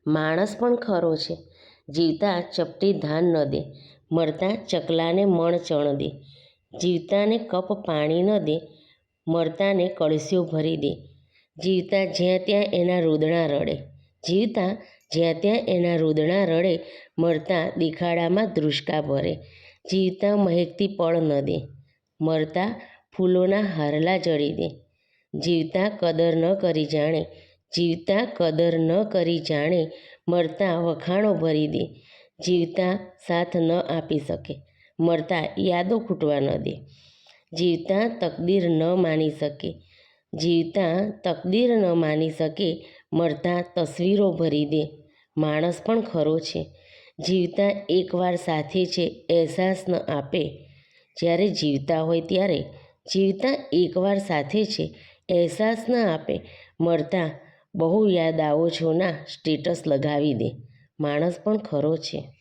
માણસ પણ ખરો છે, જીવતા ચપટી ધાન ન દે, મરતા ચકલાને મણ ચણ દે. જીવતાને કપ પાણી ન દે, મરતાને કળશીઓ ભરી દે. જીવતા જ્યાં ત્યાં એના રૂદણા રડે, જીવતા જ્યાં ત્યાં એના રૂદણા રડે, મરતા દેખાડામાં ધ્રુસકા ભરે. જીવતા મહેકતી પળ ન દે, મરતા ફૂલોના હારલા જડી દે. જીવતા કદર ન કરી જાણે, જીવતા કદર ન કરી જાણે, મરતા વખાણો ભરી દે. જીવતા સાથ ન આપી શકે, મરતા યાદો ખૂટવા ન દે. જીવતા તકદીર ન માની શકે, જીવતા તકદીર ન માની શકે, મરતા તસવીરો ભરી દે. માણસ પણ ખરો છે, જીવતા એકવાર સાથે છે અહેસાસ ન આપે. જ્યારે જીવતા હોય ત્યારે જીવતા એકવાર સાથે છે અહેસાસ ન આપે, મરતા બહુ યાદ આવો છો ના સ્ટેટસ લગાવી દે. માણસ પણ ખરો છે.